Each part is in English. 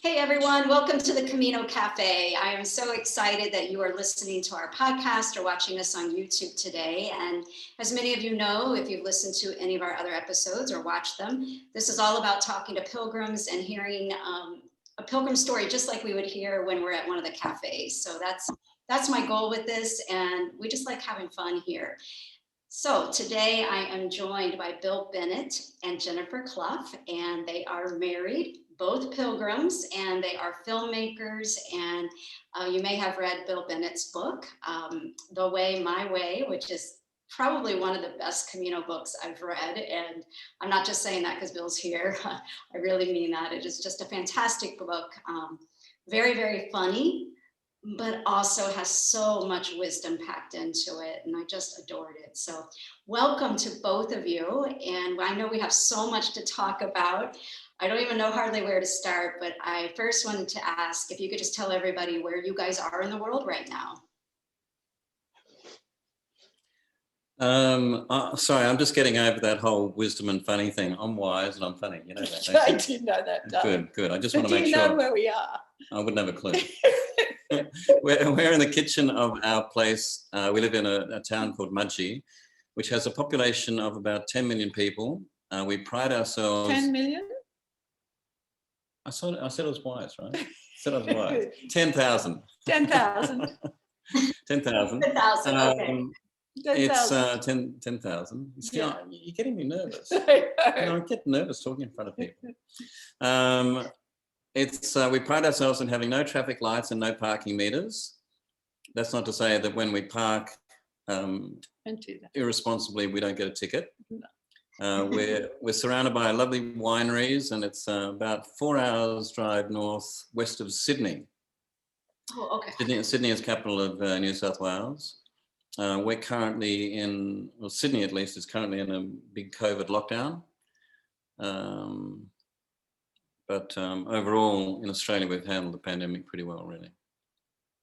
Hey everyone, welcome to the Camino Cafe. I am so excited that you are listening to our podcast or watching us on YouTube today. And as many of you know, if you've listened to any of our other episodes or watched them, this is all about talking to pilgrims and hearing a pilgrim story, just like we would hear when we're at one of the cafes. So that's my goal with this, and we just like having fun here. So today I am joined by Bill Bennett and Jennifer Cluff, and they are married, both pilgrims, and they are filmmakers. And you may have read Bill Bennett's book, The Way, My Way, which is probably one of the best Camino books I've read. And I'm not just saying that because Bill's here. I really mean that. It is just a fantastic book. Very, very funny, but also has so much wisdom packed into it. And I just adored it. So welcome to both of you. And I know we have so much to talk about. I don't even know hardly where to start, but I first wanted to ask if you could just tell everybody where you guys are in the world right now. Sorry, I'm just getting over that whole wisdom and funny thing. I'm wise and I'm funny, you know that. I did know that. Good. I just want to make sure. Do you know where we are? I wouldn't have a clue. we're in the kitchen of our place. We live in a town called Mudgee, which has a population of about 10 million people. We pride ourselves. 10 million? I said I was wise, right? I said I was wise. 10,000. 10,000. 10,000. 10,000, okay. It's 10,000. Yeah. You're getting me nervous. I get nervous talking in front of people. We pride ourselves in having no traffic lights and no parking meters. That's not to say that when we park irresponsibly, we don't get a ticket. No. We're surrounded by lovely wineries, and it's about 4 hours drive northwest of Sydney. Oh, okay. Sydney is capital of New South Wales. We're currently Sydney at least is currently in a big COVID lockdown. But overall in Australia, we've handled the pandemic pretty well, really.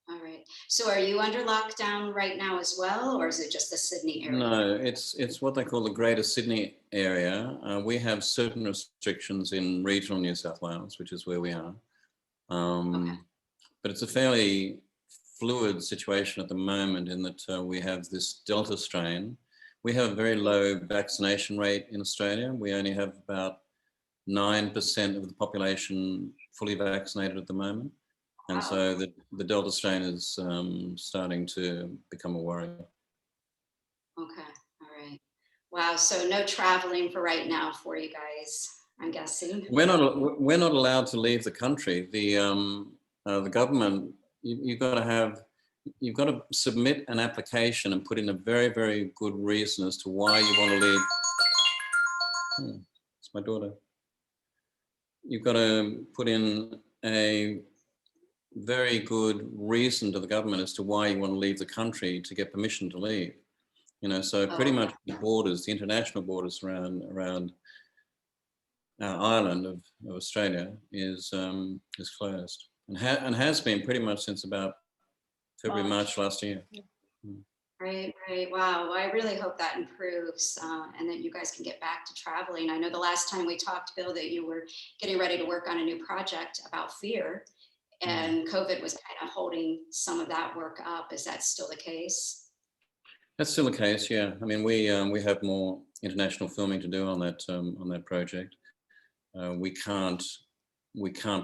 All right. So are you under lockdown right now as well, or is it just the Sydney area? No, it's what they call the Greater Sydney area. We have certain restrictions in regional New South Wales, which is where we are. Okay. But it's a fairly fluid situation at the moment in that we have this Delta strain. We have a very low vaccination rate in Australia. We only have about 9% of the population fully vaccinated at the moment. And wow. So the Delta strain is starting to become a worry. Okay, all right. Wow, so no traveling for right now for you guys, I'm guessing. We're not allowed to leave the country. The government, you've got to submit an application and put in a very, very good reason as to why you want to leave. It's my daughter. You've got to put in a very good reason to the government as to why you want to leave the country to get permission to leave. You know, so pretty much the borders, the international borders around our island of Australia is closed and has been pretty much since about February, March last year. Yeah. Right. Wow. Well, I really hope that improves and that you guys can get back to traveling. I know the last time we talked, Bill, that you were getting ready to work on a new project about fear, and COVID was kind of holding some of that work up. Is that still the case? That's still the case, yeah. I mean, we have more international filming to do on that project. We can't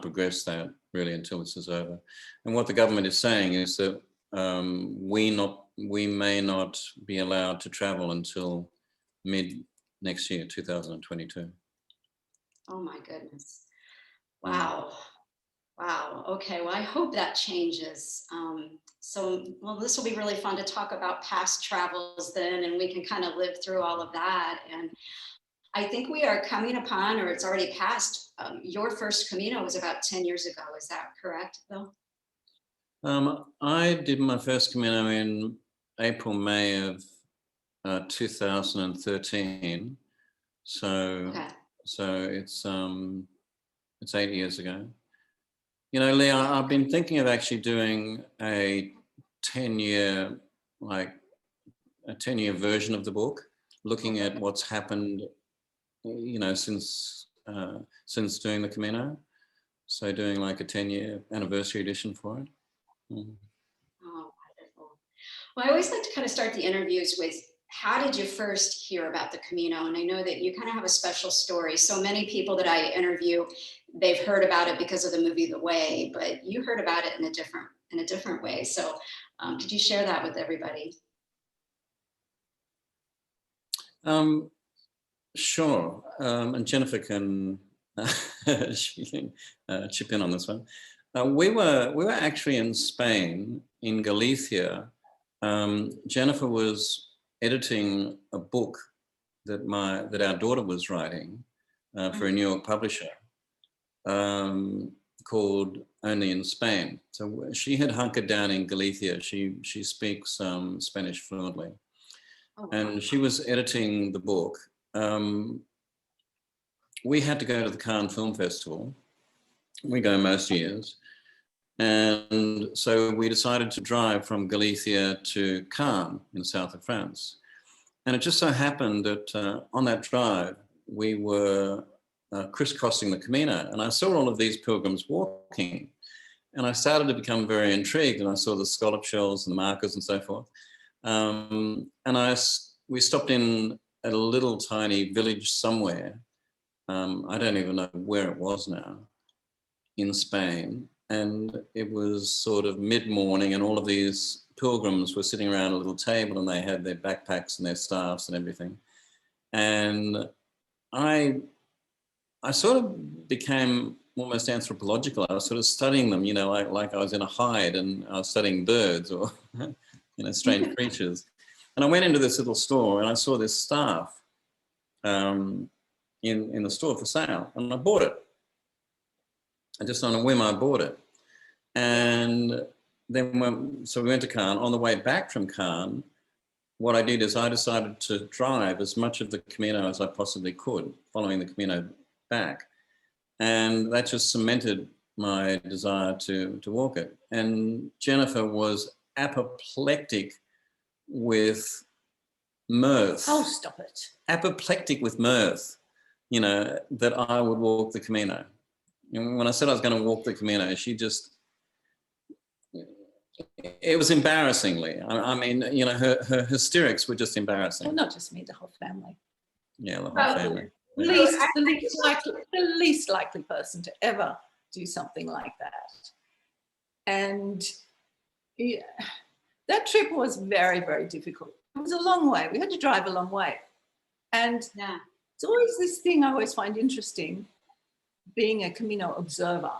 progress that really until this is over. And what the government is saying is that we may not be allowed to travel until mid next year, 2022. Oh my goodness. Wow. Wow. Okay. Well, I hope that changes. Well, this will be really fun to talk about past travels then, and we can kind of live through all of that. And I think we are coming upon, or it's already passed, your first Camino was about 10 years ago. Is that correct, Bill? I did my first Camino in April, May of 2013. So it's 8 years ago. You know, Leigh, I've been thinking of actually doing a 10-year version of the book, looking at what's happened, you know, since doing the Camino. So doing like a 10-year anniversary edition for it. Mm. Oh, wonderful. Well, I always like to kind of start the interviews with, how did you first hear about the Camino? And I know that you kind of have a special story. So many people that I interview, they've heard about it because of the movie The Way, but you heard about it in a different way. So could you share that with everybody? Sure. And Jennifer can, she can chip in on this one. We were actually in Spain, in Galicia. Jennifer was editing a book that our daughter was writing for a New York publisher called Only in Spain. So she had hunkered down in Galicia. She speaks Spanish fluently. Oh, And she was editing the book. We had to go to the Cannes Film Festival. We go most years. And so we decided to drive from Galicia to Cannes in the south of France. And it just so happened that on that drive, we were crisscrossing the Camino, and I saw all of these pilgrims walking. And I started to become very intrigued, and I saw the scallop shells and the markers and so forth. We stopped in at a little tiny village somewhere. I don't even know where it was now, in Spain. And it was sort of mid-morning, and all of these pilgrims were sitting around a little table, and they had their backpacks and their staffs and everything. And I sort of became almost anthropological. I was sort of studying them, you know, like I was in a hide and I was studying birds or, you know, strange creatures. And I went into this little store and I saw this staff in the store for sale, and I bought it. I just on a whim, I bought it. And then so we went to Cannes. On the way back from Cannes, what I did is I decided to drive as much of the Camino as I possibly could, following the Camino back. And that just cemented my desire to walk it. And Jennifer was apoplectic with mirth. Oh, stop it. Apoplectic with mirth, you know, that I would walk the Camino. And when I said I was going to walk the Camino, she just, it was embarrassingly. I mean, you know, her hysterics were just embarrassing. Well, not just me, the whole family. Yeah, the whole family. The least likely person to ever do something like that. And yeah, that trip was very, very difficult. It was a long way. We had to drive a long way. And yeah, it's always this thing I always find interesting, being a Camino observer.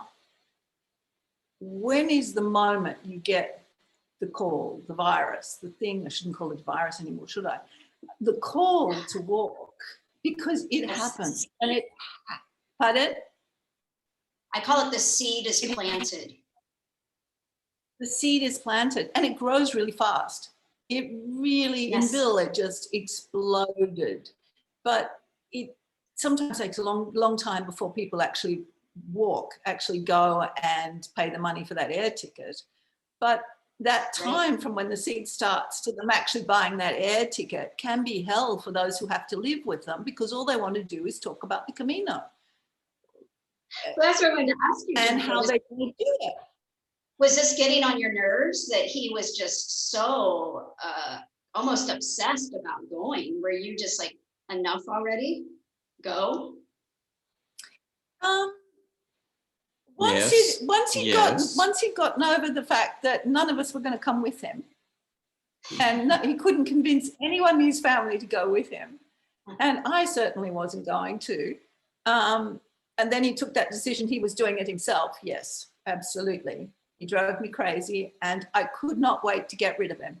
When is the moment you get the call, the virus, the thing, I shouldn't call it virus anymore, should I? The call to walk, because it happens. And it, pardon? I call it the seed is planted. The seed is planted and it grows really fast. It really, in Bill, it just exploded. But it sometimes takes a long time before people actually walk, actually go and pay the money for that air ticket. But that time from when the seed starts to them actually buying that air ticket can be hell for those who have to live with them, because all they want to do is talk about the Camino. Well, that's what I wanted to ask you. And how they can do it. Was this getting on your nerves that he was just so almost obsessed about going? Were you just like, enough already? Go? Once he'd gotten over the fact that none of us were going to come with him, and he couldn't convince anyone in his family to go with him, and I certainly wasn't going to. And then he took that decision. He was doing it himself. Yes, absolutely. He drove me crazy, and I could not wait to get rid of him.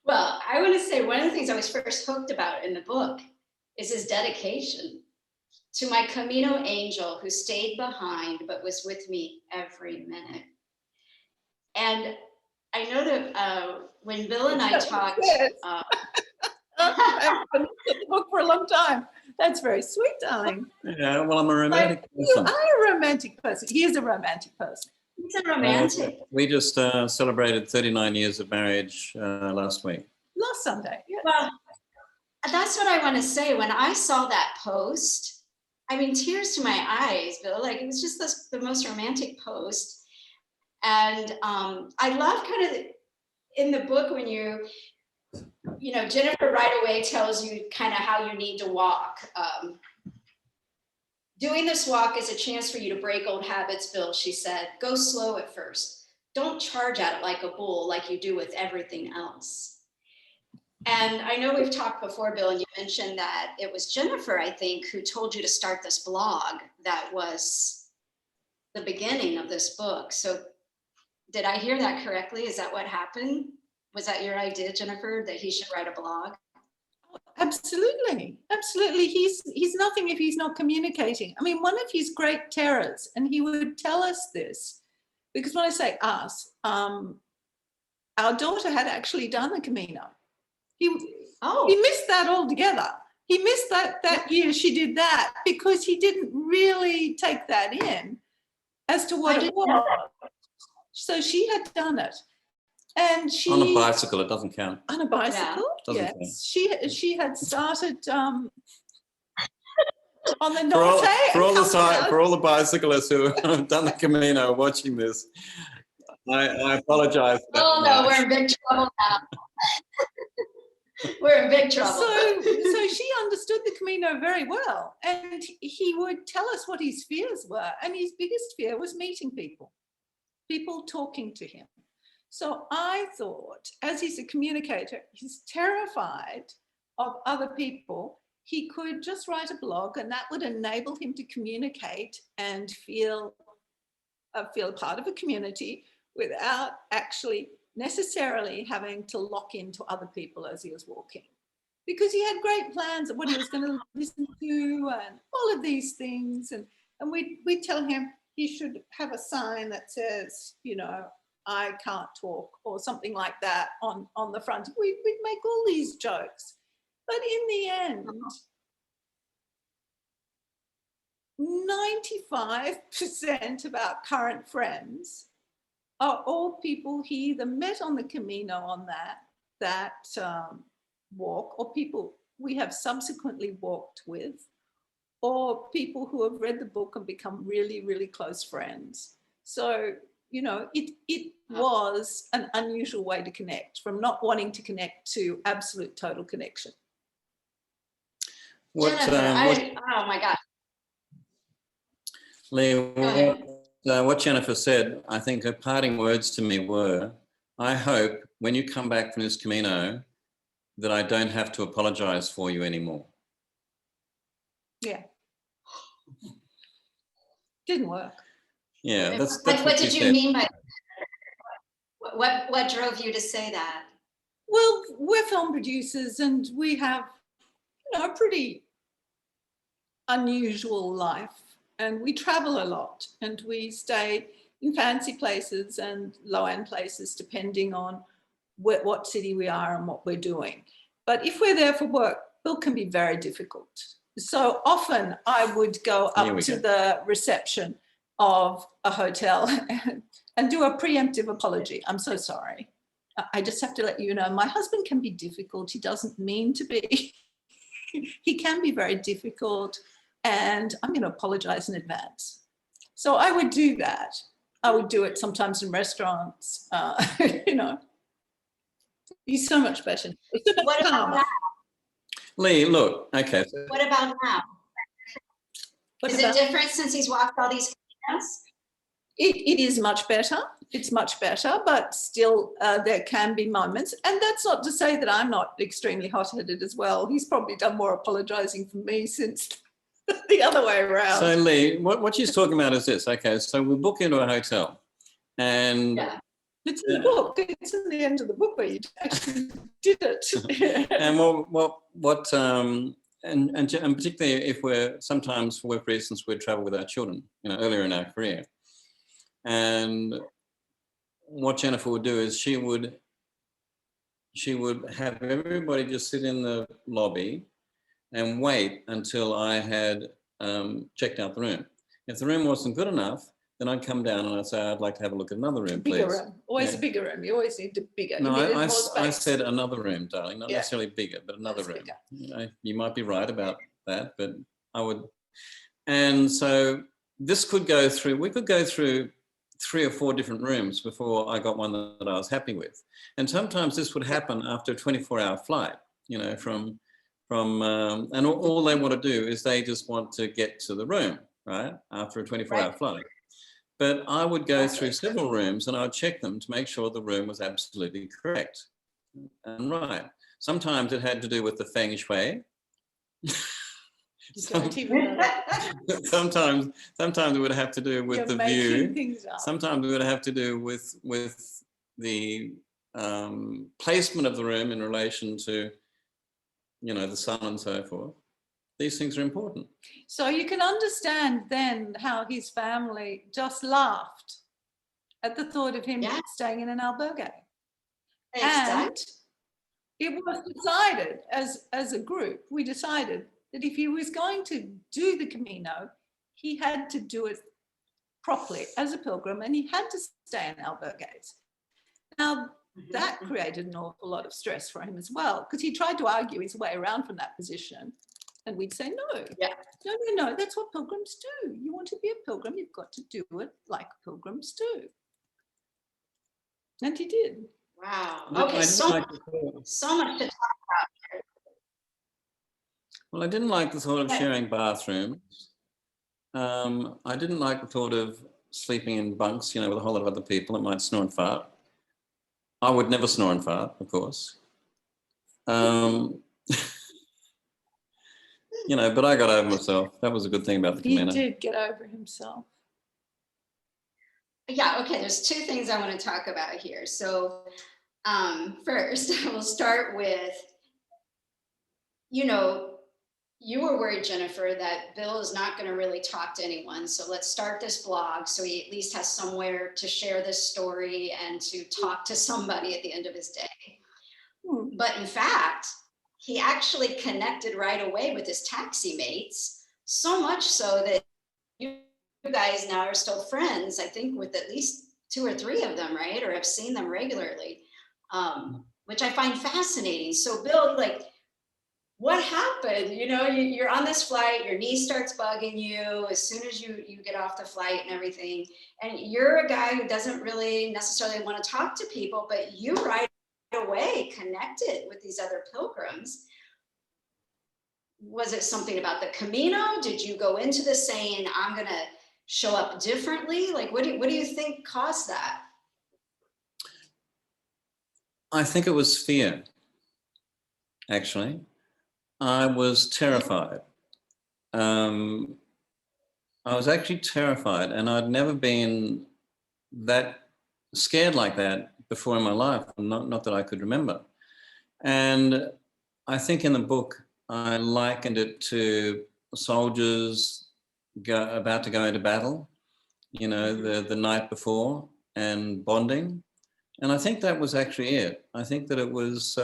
Well, I want to say one of the things I was first hooked about in the book is his dedication to my Camino angel, who stayed behind but was with me every minute. And I know that when Bill and I talked, I've been looking at the book for a long time. That's very sweet, darling. Yeah, well, I'm a romantic person. You are a romantic person. He is a romantic person. He's a romantic. We just celebrated 39 years of marriage last week. Last Sunday, yes. Well, that's what I want to say. When I saw that post, I mean, tears to my eyes, Bill. Like, it was just the most romantic post. And I love kind of in the book when Jennifer right away tells you kind of how you need to walk. Doing this walk is a chance for you to break old habits, Bill, she said. Go slow at first. Don't charge at it like a bull, like you do with everything else. And I know we've talked before, Bill, and you mentioned that it was Jennifer, I think, who told you to start this blog that was the beginning of this book. So did I hear that correctly? Is that what happened? Was that your idea, Jennifer, that he should write a blog? Absolutely. Absolutely. He's nothing if he's not communicating. I mean, one of his great terrors, and he would tell us this, because when I say us, our daughter had actually done the Camino. He missed that altogether. He missed that year she did that because he didn't really take that in as to what it was. So she had done it. And she on a bicycle, it doesn't count. On a bicycle, yeah. Yes. She had started on the Norte. For all the bicyclists who have done the Camino watching this, I apologize. Oh no, we're in big trouble now. We're in big trouble. So she understood the Camino very well, and he would tell us what his fears were, and his biggest fear was meeting people talking to him. So I thought, as he's a communicator, he's terrified of other people. He could just write a blog, and that would enable him to communicate and feel part of a community without actually necessarily having to lock into other people as he was walking. Because he had great plans of what he was going to listen to and all of these things. And we'd tell him he should have a sign that says, I can't talk, or something like that on the front. We'd make all these jokes. But in the end, 95% of our current friends are all people he either met on the Camino on that walk, or people we have subsequently walked with, or people who have read the book and become really, really close friends. So, it was an unusual way to connect, from not wanting to connect to absolute total connection. Jennifer, oh my God. Leigh, what Jennifer said, I think her parting words to me were, I hope when you come back from this Camino that I don't have to apologize for you anymore. Yeah. Didn't work. Yeah, that's what did you mean by what drove you to say that? Well, we're film producers and we have a pretty unusual life, and we travel a lot, and we stay in fancy places and low-end places depending on what city we are and what we're doing. But if we're there for work, it can be very difficult. So often I would go up to the reception of a hotel and do a preemptive apology. I'm so sorry. I just have to let you know, my husband can be difficult. He doesn't mean to be. He can be very difficult, and I'm going to apologize in advance. So I would do that. I would do it sometimes in restaurants. He's so much better. What about now? Leigh, look, okay. What about now? Is it different since he's walked all these caminos? It is much better. It's much better, but still there can be moments. And that's not to say that I'm not extremely hot-headed as well. He's probably done more apologising for me since the other way around. So Leigh, what she's talking about is this. Okay, so we book into a hotel, and yeah. It's in the book. It's in the end of the book where you actually did it. And and particularly if sometimes for work reasons we travel with our children, earlier in our career. And what Jennifer would do is she would have everybody just sit in the lobby and wait until I had checked out the room. If the room wasn't good enough, then I'd come down and I'd say, I'd like to have a look at another room, please. Bigger room. Always a bigger room. You always need a bigger. No, I said another room, darling. Not necessarily bigger, but another room. You might be right about that, but I would. And so this could go through, we could go through 3 or 4 different rooms before I got one that I was happy with. And sometimes this would happen after a 24-hour flight, you know, and all they want to do is they just want to get to the room, right, after a 24-hour flight. But I would go through several rooms and I would check them to make sure the room was absolutely correct and right. Sometimes it had to do with the feng shui. Sometimes it would have to do with the view. Sometimes it would have to do with the placement of the room in relation to, you know, the sun and so forth. These things are important. So you can understand then how his family just laughed at the thought of him staying in an albergue. And it was decided as a group, we decided that if he was going to do the Camino, he had to do it properly as a pilgrim, and he had to stay in albergues. Now, that created an awful lot of stress for him as well, because he tried to argue his way around from that position. And we'd say, no, that's what pilgrims do. You want to be a pilgrim, you've got to do it like pilgrims do. And he did. Wow. Okay, so much to talk about here. Well, I didn't like the thought of sharing bathrooms. I didn't like the thought of sleeping in bunks, you know, with a whole lot of other people that might snore and fart. I would never snore and fart, of course. You know, but I got over myself. That was a good thing about the Camino. He did get over himself. Yeah, okay, there's 2 things I want to talk about here. So first, we'll start with, you know, you were worried, Jennifer, that Bill is not going to really talk to anyone. So let's start this blog so he at least has somewhere to share this story and to talk to somebody at the end of his day. But in fact, he actually connected right away with his taxi mates, so much so that you guys now are still friends, I think, with at least 2 or 3 of them, right? Or have seen them regularly, which I find fascinating. So Bill, like, what happened? You know, you're on this flight, your knee starts bugging you as soon as you get off the flight and everything. And you're a guy who doesn't really necessarily want to talk to people, but you right away connected with these other pilgrims. Was it something about the Camino? Did you go into this saying, I'm going to show up differently? Like, what do you think caused that? I think it was fear, actually. I was terrified. I was actually terrified, and I'd never been that scared like that before in my life, not that I could remember. And I think in the book, I likened it to soldiers about to go into battle, you know, the night before, and bonding. And I think that was actually it. I think that it was,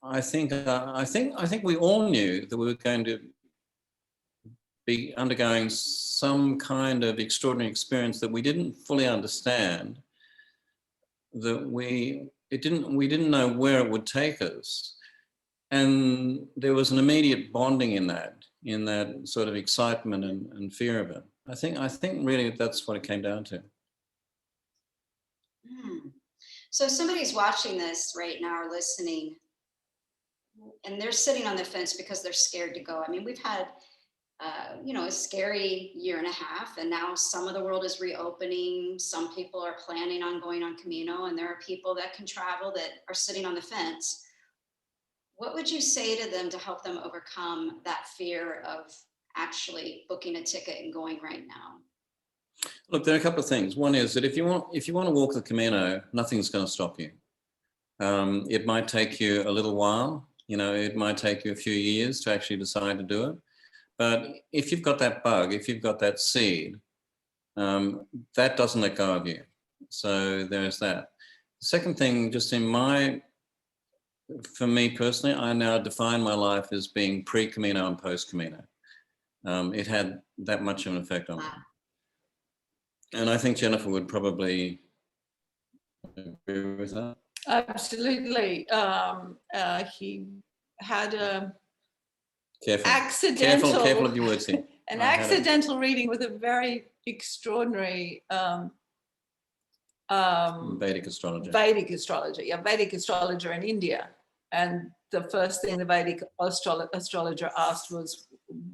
I think we all knew that we were going to be undergoing some kind of extraordinary experience that we didn't fully understand, that we didn't know where it would take us. And there was an immediate bonding in that sort of excitement and fear of it. I think really that's what it came down to. So if somebody's watching this right now or listening, and they're sitting on the fence because they're scared to go. I mean, we've had, you know, a scary 1.5 years, and now some of the world is reopening. Some people are planning on going on Camino, and there are people that can travel that are sitting on the fence. What would you say to them to help them overcome that fear of actually booking a ticket and going right now? Look, there are a couple of things. One is that if you want to walk the Camino, nothing's going to stop you. It might take you a little while. You know, it might take you a few years to actually decide to do it. But if you've got that bug, if you've got that seed, that doesn't let go of you. So there's that. The second thing, just for me personally, I now define my life as being pre-Camino and post-Camino. It had that much of an effect on me. And I think Jennifer would probably agree with that. Absolutely. He had accidental, careful of your words here. An accidental reading with a very extraordinary Vedic astrologer. Vedic astrologer in India. And the first thing the Vedic astrologer asked was,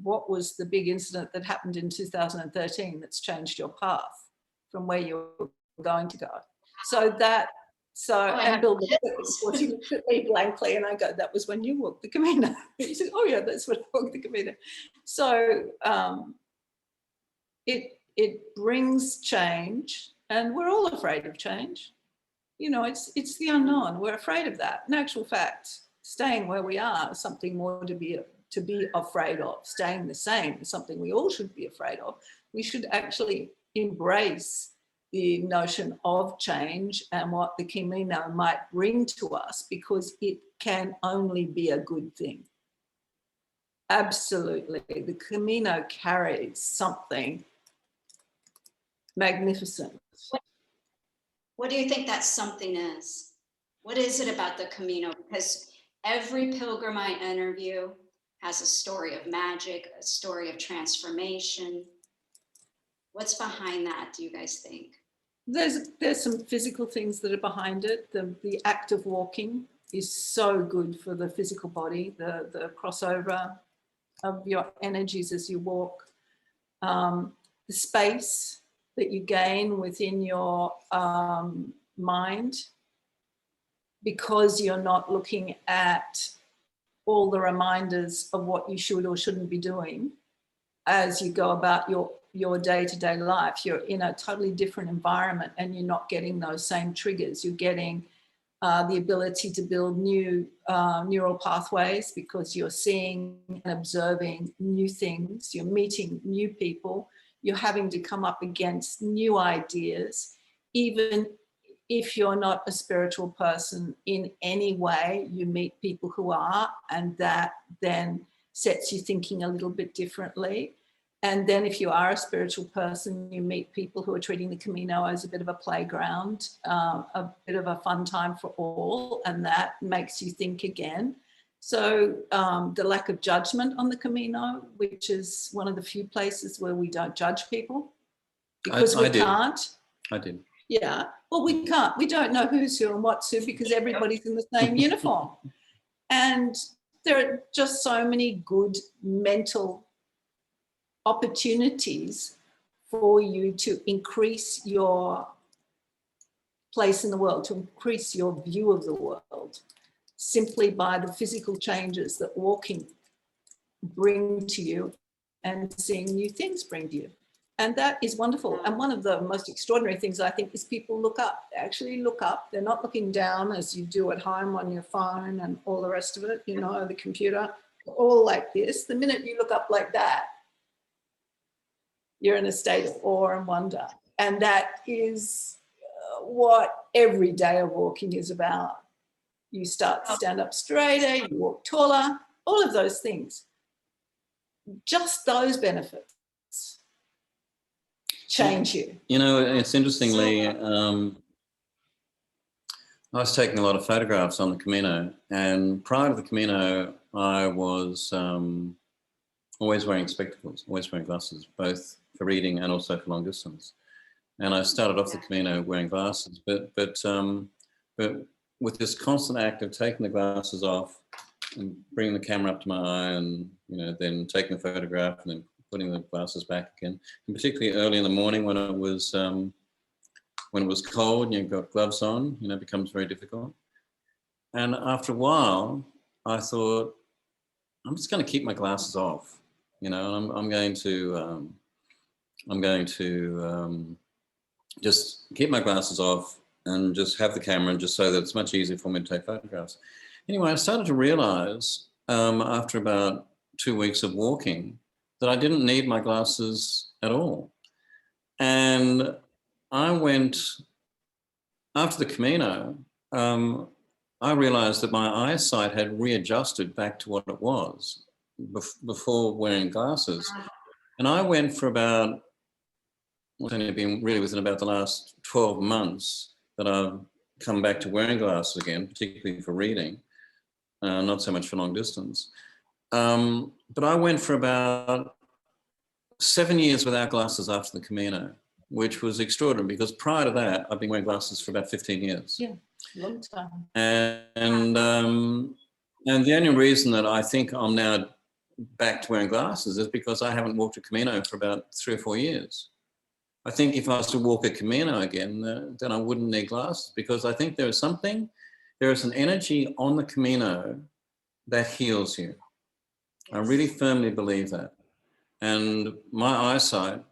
what was the big incident that happened in 2013 that's changed your path from where you were going to go? And Bill looked at me blankly, and I go, that was when you walked the Camino. He said, oh yeah, that's when I walked the Camino. So it brings change, and we're all afraid of change. You know, it's the unknown. We're afraid of that. In actual fact, staying where we are is something more to be afraid of. Staying the same is something we all should be afraid of. We should actually embrace the notion of change and what the Camino might bring to us, because it can only be a good thing. Absolutely. The Camino carries something magnificent. What do you think that something is? What is it about the Camino? Because every pilgrim I interview has a story of magic, a story of transformation. What's behind that, do you guys think? There's some physical things that are behind it. The act of walking is so good for the physical body, the crossover of your energies as you walk, the space that you gain within your mind, because you're not looking at all the reminders of what you should or shouldn't be doing as you go about your day-to-day life. You're in a totally different environment, and you're not getting those same triggers. You're getting the ability to build new neural pathways, because you're seeing and observing new things. You're meeting new people. You're having to come up against new ideas. Even if you're not a spiritual person in any way, you meet people who are, and that then sets you thinking a little bit differently. And then if you are a spiritual person, you meet people who are treating the Camino as a bit of a playground, a bit of a fun time for all, and that makes you think again. So the lack of judgment on the Camino, which is one of the few places where we don't judge people, because we can't. I did. Yeah, well, we can't. We don't know who's who and what's who, because everybody's in the same uniform. And there are just so many good mental opportunities for you to increase your place in the world, to increase your view of the world, simply by the physical changes that walking bring to you and seeing new things bring to you. And that is wonderful. And one of the most extraordinary things, I think, is people look up. They actually look up. They're not looking down as you do at home on your phone and all the rest of it, you know, the computer, all like this. The minute you look up like that, you're in a state of awe and wonder. And that is what every day of walking is about. You start to stand up straighter, you walk taller, all of those things. Just those benefits change you. You know, it's interestingly, I was taking a lot of photographs on the Camino, and prior to the Camino, I was always wearing spectacles, always wearing glasses, both for reading and also for long distance. And I started off the Camino wearing glasses, but with this constant act of taking the glasses off and bringing the camera up to my eye, and then taking the photograph and then putting the glasses back again, and particularly early in the morning when it was cold and you've got gloves on, it becomes very difficult. And after a while, I thought, I'm just going to keep my glasses off, and I'm going to just keep my glasses off and just have the camera, and just so that it's much easier for me to take photographs. Anyway, I started to realize after about 2 weeks of walking that I didn't need my glasses at all. And I went, after the Camino, I realized that my eyesight had readjusted back to what it was before wearing glasses. And I went for about, it's only been really within about the last 12 months that I've come back to wearing glasses again, particularly for reading, not so much for long distance. but I went for about 7 years without glasses after the Camino, which was extraordinary because prior to that, I've been wearing glasses for about 15 years. Yeah, long time. And the only reason that I think I'm now back to wearing glasses is because I haven't walked a Camino for about 3 or 4 years. I think if I was to walk a Camino again, then I wouldn't need glasses because I think there is an energy on the Camino that heals you. Yes. I really firmly believe that. And my eyesight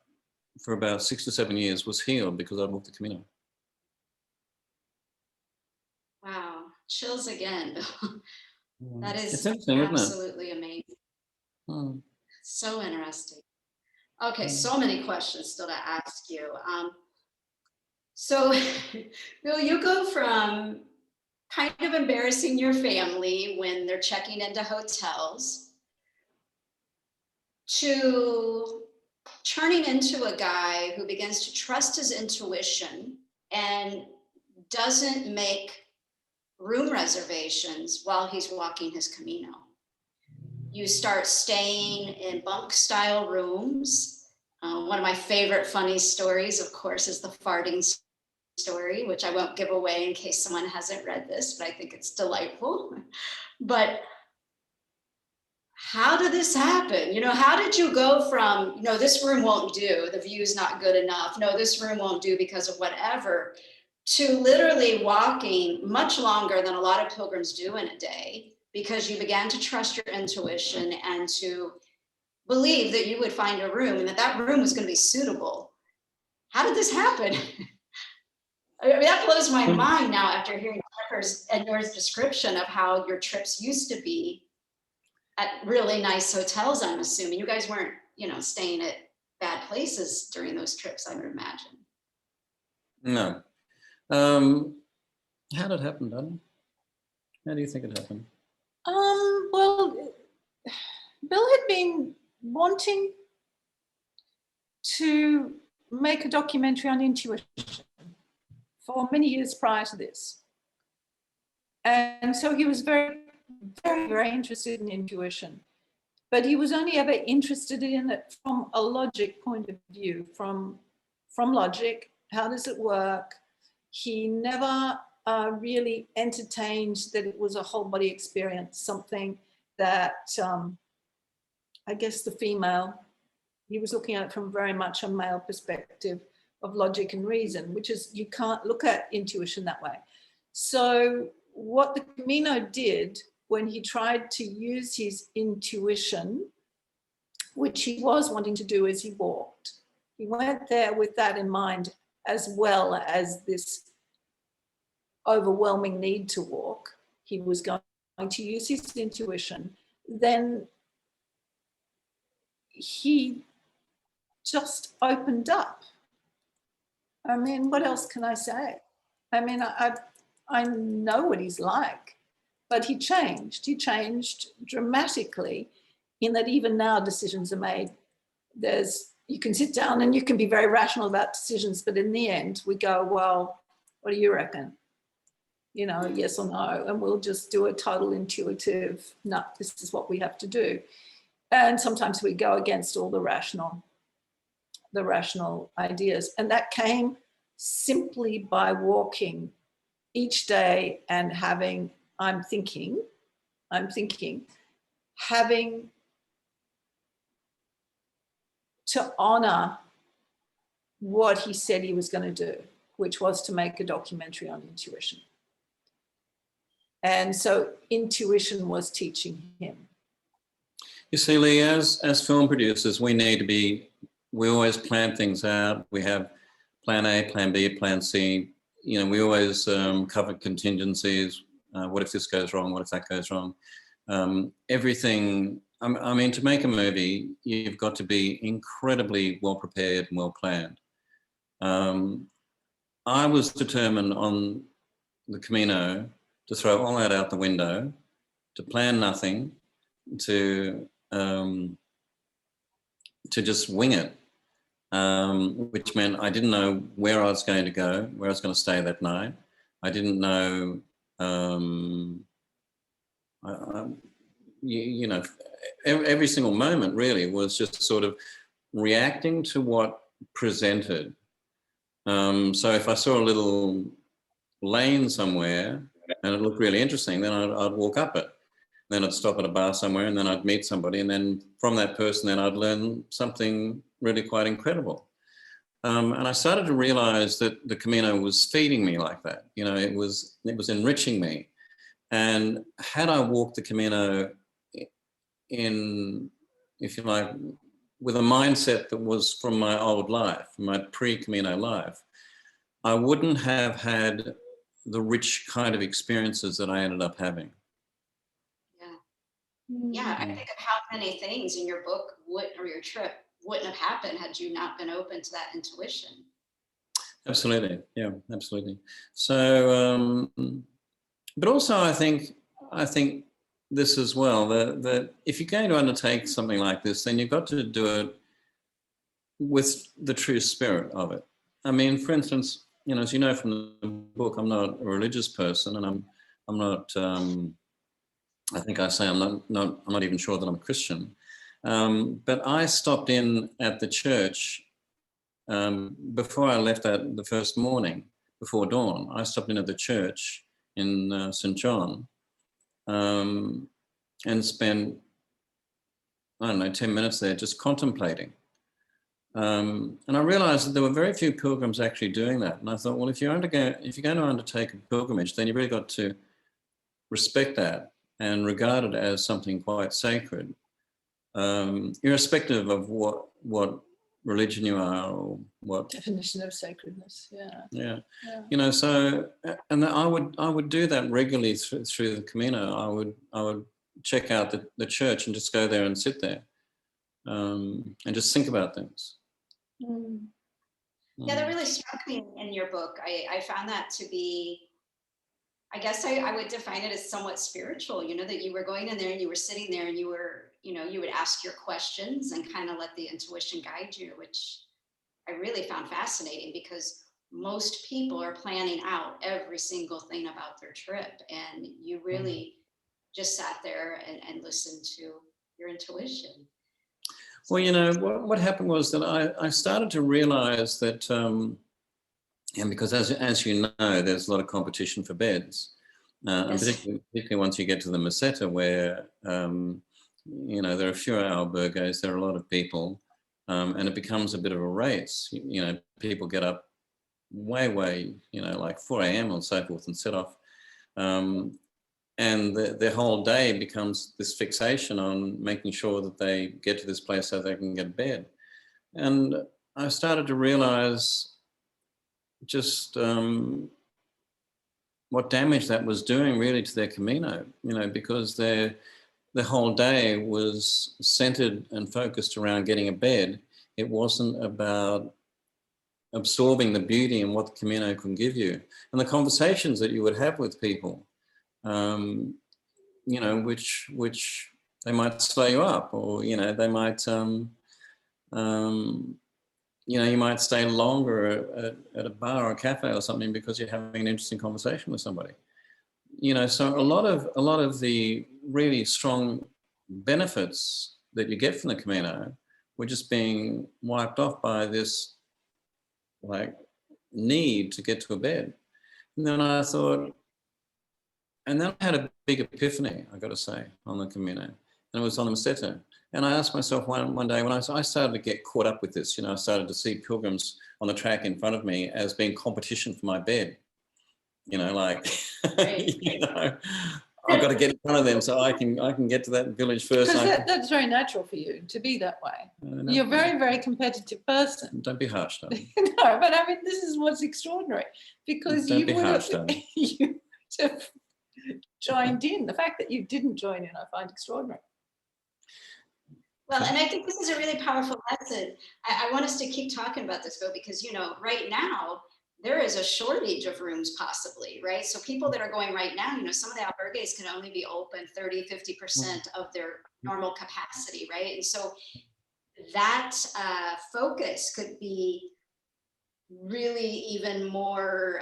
for about 6 to 7 years was healed because I walked the Camino. Wow, chills again. That is it's interesting, absolutely amazing. Hmm. So interesting. Okay, so many questions still to ask you. So, Bill, you go from kind of embarrassing your family when they're checking into hotels to turning into a guy who begins to trust his intuition and doesn't make room reservations while he's walking his Camino. You start staying in bunk style rooms. One of my favorite funny stories, of course, is the farting story, which I won't give away in case someone hasn't read this, but I think it's delightful. But how did this happen? You know, how did you go from, no, this room won't do, the view's not good enough, no, this room won't do because of whatever, to literally walking much longer than a lot of pilgrims do in a day, because you began to trust your intuition and to believe that you would find a room and that that room was going to be suitable. How did this happen? I mean, that blows my mind now after hearing Tucker's and yours description of how your trips used to be at really nice hotels, I'm assuming. You guys weren't, you know, staying at bad places during those trips, I would imagine. No. How did it happen, Donna? How do you think it happened? Well, Bill had been wanting to make a documentary on intuition for many years prior to this. And so he was very, very, very interested in intuition. But he was only ever interested in it from a logic point of view, from logic. How does it work? He never really entertained that it was a whole body experience, something that I guess the female, he was looking at it from very much a male perspective of logic and reason, which is, you can't look at intuition that way. So what the Camino did when he tried to use his intuition, which he was wanting to do as he walked, he went there with that in mind, as well as this overwhelming need to walk. He was going to use his intuition. Then he just opened up. I mean, what else can I say? I mean, I know what he's like, but he changed. He changed dramatically in that even now decisions are made. You can sit down and you can be very rational about decisions, but in the end we go, well, what do you reckon? You know, yes or no, and we'll just do a total intuitive, no, this is what we have to do. And sometimes we go against all the rational ideas. And that came simply by walking each day and having, having to honor what he said he was going to do, which was to make a documentary on intuition. And so intuition was teaching him. You see, Leigh, as film producers, we always plan things out. We have plan A, plan B, plan C. You know, we always cover contingencies. What if this goes wrong? What if that goes wrong? Everything, I mean, to make a movie, you've got to be incredibly well prepared and well planned. I was determined on the Camino to throw all that out the window, to plan nothing, to just wing it, which meant I didn't know where I was going to go, where I was going to stay that night. I didn't know, you know, every single moment really was just sort of reacting to what presented. So if I saw a little lane somewhere and it looked really interesting, then I'd walk up it. Then I'd stop at a bar somewhere, and then I'd meet somebody, and then from that person, then I'd learn something really quite incredible. And I started to realize that the Camino was feeding me like that. You know, it was enriching me. And had I walked the Camino in, if you like, with a mindset that was from my old life, my pre-Camino life, I wouldn't have had the rich kind of experiences that I ended up having. Yeah, I think of how many things in your book or your trip wouldn't have happened had you not been open to that intuition. Absolutely, yeah, absolutely. So, but also I think this as well, that if you're going to undertake something like this, then you've got to do it with the true spirit of it. I mean, for instance, you know, as you know from the book, I'm not a religious person, and I'm not. I think I say I'm not even sure that I'm a Christian. But I stopped in at the church before I left the first morning, before dawn. I stopped in at the church in St. John and spent, I don't know, 10 minutes there just contemplating. And I realized that there were very few pilgrims actually doing that. And I thought, well, if you're going to undertake a pilgrimage, then you've really got to respect that and regard it as something quite sacred, irrespective of what religion you are or what definition of sacredness. Yeah. You know, so, and I would do that regularly through the Camino. I would check out the church and just go there and sit there and just think about things. Yeah, that really struck me in your book. I found that to be, I guess I would define it as somewhat spiritual, you know, that you were going in there and you were sitting there and you were, you know, you would ask your questions and kind of let the intuition guide you, which I really found fascinating because most people are planning out every single thing about their trip. And you really just sat there and listened to your intuition. Well, you know, what happened was that I started to realize that, and because as you know, there's a lot of competition for beds. And particularly once you get to the Meseta, where you know, there are fewer albergues, there are a lot of people, and it becomes a bit of a race. You know, people get up way, you know, like 4 a.m. and so forth and set off. And their whole day becomes this fixation on making sure that they get to this place so they can get a bed. And I started to realize just what damage that was doing really to their Camino, you know, because the whole day was centered and focused around getting a bed. It wasn't about absorbing the beauty and what the Camino can give you. And the conversations that you would have with people, you know, which they might slow you up, or, you know, they might, you know, you might stay longer at a bar or a cafe or something because you're having an interesting conversation with somebody. You know, so a lot of the really strong benefits that you get from the Camino were just being wiped off by this, like, need to get to a bed. And then I thought, and then I had a big epiphany, I got to say, on the Camino, and it was on the Meseta. And I asked myself one day when I started to get caught up with this, you know, I started to see pilgrims on the track in front of me as being competition for my bed. You know, like, you know, I've got to get in front of them so I can get to that village first. Because that's very natural for you to be that way. You're a very, very competitive person. Don't be harsh, darling. No, but I mean, this is what's extraordinary, because you would have joined in. The fact that you didn't join in, I find extraordinary. Well, and I think this is a really powerful lesson. I want us to keep talking about this, though, because, you know, right now, there is a shortage of rooms possibly, right? So people that are going right now, you know, some of the albergues can only be open 30, 50% of their normal capacity, right? And so that focus could be really even more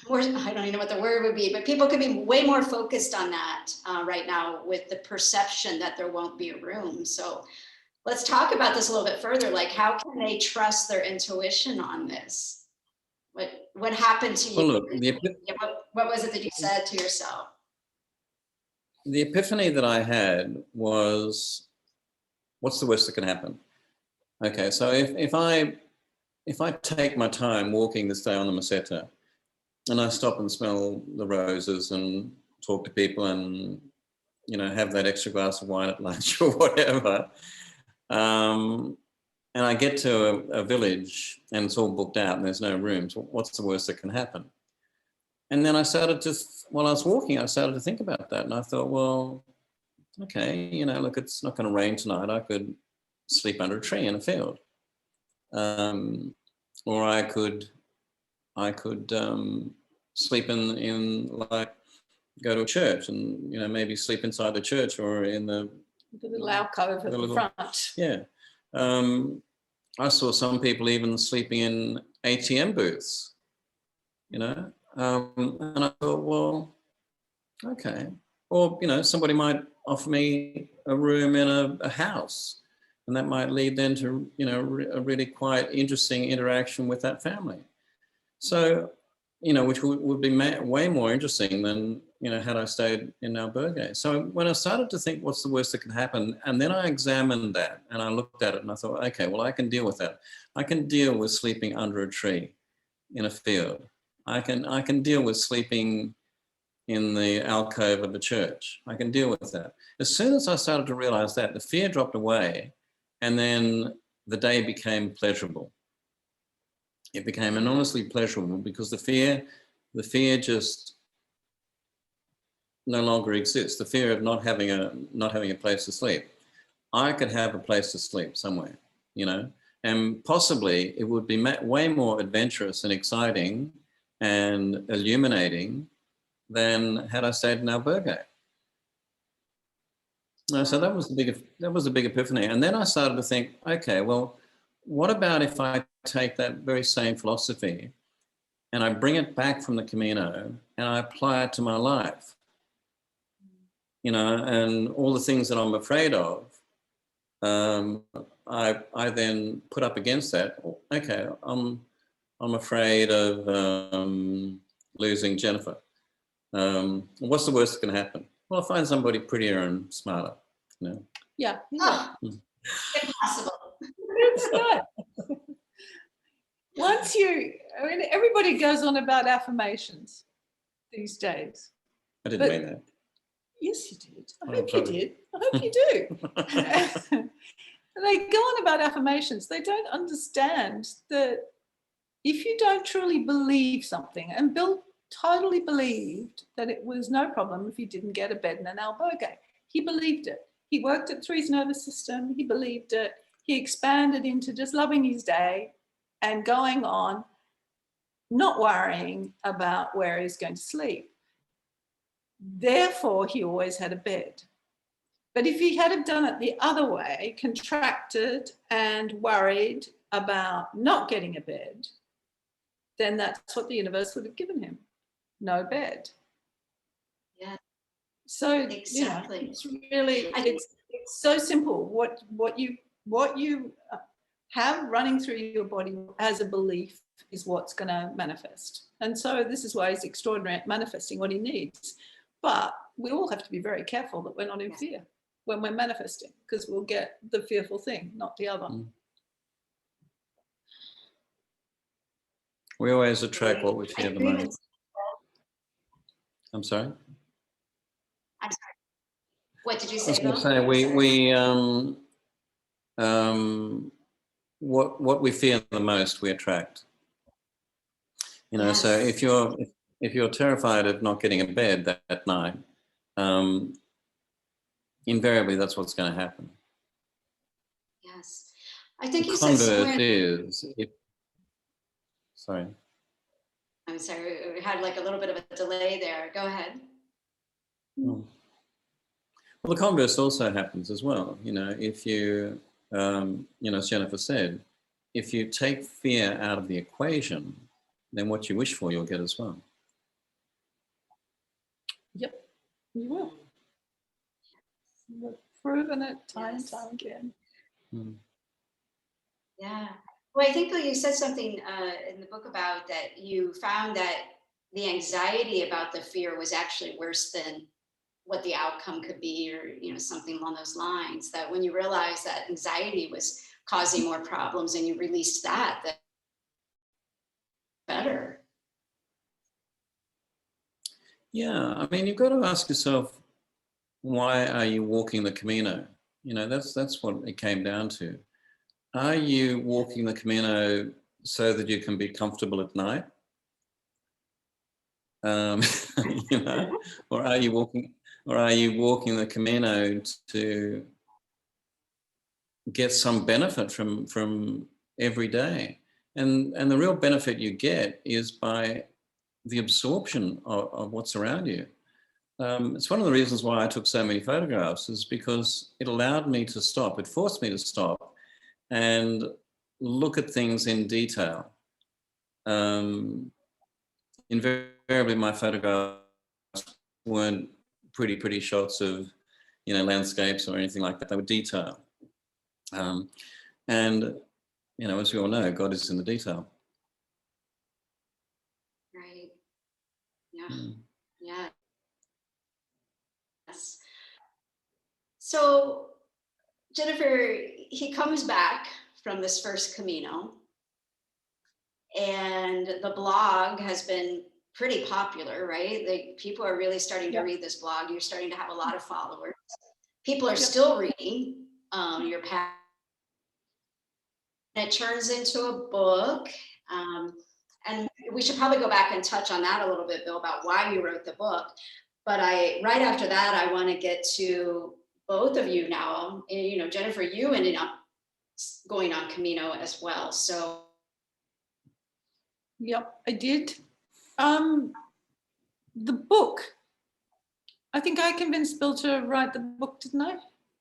more, I don't even know what the word would be, but people could be way more focused on that right now with the perception that there won't be a room. So let's talk about this a little bit further. Like, how can they trust their intuition on this? What happened to you? Well, look, what was it that you said to yourself? the epiphany that I had was, what's the worst that can happen? Okay, so if I take my time walking this day on the Meseta, and I stop and smell the roses and talk to people and, you know, have that extra glass of wine at lunch or whatever, and I get to a village and it's all booked out and there's no rooms, what's the worst that can happen? And then I started to, while I was walking, I started to think about that. And I thought, well, okay, you know, look, it's not going to rain tonight. I could sleep under a tree in a field. Or I could sleep in like, go to a church and, you know, maybe sleep inside the church or in the little alcove at the front. Yeah. I saw some people even sleeping in ATM booths, you know, and I thought, well, okay. Or, you know, somebody might offer me a room in a house, and that might lead then to, you know, a really quite interesting interaction with that family. So, you know, which would be way more interesting than, you know, had I stayed in albergue. So when I started to think, what's the worst that can happen? And then I examined that and I looked at it and I thought, okay, well, I can deal with that. I can deal with sleeping under a tree in a field. I can deal with sleeping in the alcove of a church. I can deal with that. As soon as I started to realize that, the fear dropped away and then the day became pleasurable. It became enormously pleasurable because the fear just no longer exists. The fear of not having a place to sleep. I could have a place to sleep somewhere, you know, and possibly it would be way more adventurous and exciting and illuminating than had I stayed in albergue. So that was the big epiphany. And then I started to think, okay, well, what about if I take that very same philosophy and I bring it back from the Camino and I apply it to my life, you know, and all the things that I'm afraid of, I then put up against that. Okay, I'm afraid of losing Jennifer. What's the worst that can happen? Well, I'll find somebody prettier and smarter, you know. Yeah. Oh, impossible. It's not. I mean, everybody goes on about affirmations these days. I didn't mean that. Yes, you did. I hope you did. I hope you do. They go on about affirmations. They don't understand that if you don't truly believe something, and Bill totally believed that it was no problem if he didn't get a bed in an albergue. He believed it. He worked it through his nervous system. He believed it. He expanded into just loving his day and going on, not worrying about where he's going to sleep. Therefore, he always had a bed. But if he had done it the other way, contracted and worried about not getting a bed, then that's what the universe would have given him. No bed. Yeah. So exactly. You know, it's really it's so simple. What you have running through your body as a belief is what's going to manifest. And so this is why he's extraordinary at manifesting what he needs. But we all have to be very careful that we're not in fear when we're manifesting, because we'll get the fearful thing, not the other. We always attract what we fear the most. I'm sorry? I'm sorry. What did you say? I was going to say what we fear the most, we attract. You know, so if you're terrified of not getting a bed that night, invariably that's what's going to happen. Yes, I think the you said somewhere. Sorry. I'm sorry, we had like a little bit of a delay there. Go ahead. Well, the converse also happens as well. You know, if you, you know, as Jennifer said, if you take fear out of the equation, then what you wish for, you'll get as well. You will. We've proven it time and Yes. time again. Mm. Yeah. Well, I think that you said something in the book about that you found that the anxiety about the fear was actually worse than what the outcome could be, or something along those lines. That when you realized that anxiety was causing more problems and you released that better. Yeah, I mean, you've got to ask yourself, why are you walking the Camino? That's what it came down to. Are you walking the Camino so that you can be comfortable at night? You know, or are you walking the Camino to get some benefit from every day? And the real benefit you get is by the absorption of what's around you. It's one of the reasons why I took so many photographs, is because it allowed me to stop. It forced me to stop and look at things in detail. Invariably, my photographs weren't pretty shots of, landscapes or anything like that. They were detail. And, as we all know, God is in the detail. Right. Yeah. Mm. Yeah. Yes. So, Jennifer, he comes back from this first Camino, and the blog has been pretty popular, right? People are really starting to read this blog. You're starting to have a lot of followers. People are still reading your path. And it turns into a book. And we should probably go back and touch on that a little bit, Bill, about why you wrote the book. But right after that, I want to get to both of you now. Jennifer, you ended up going on Camino as well. So. Yep, I did. The book, I think I convinced Bill to write the book, didn't I? I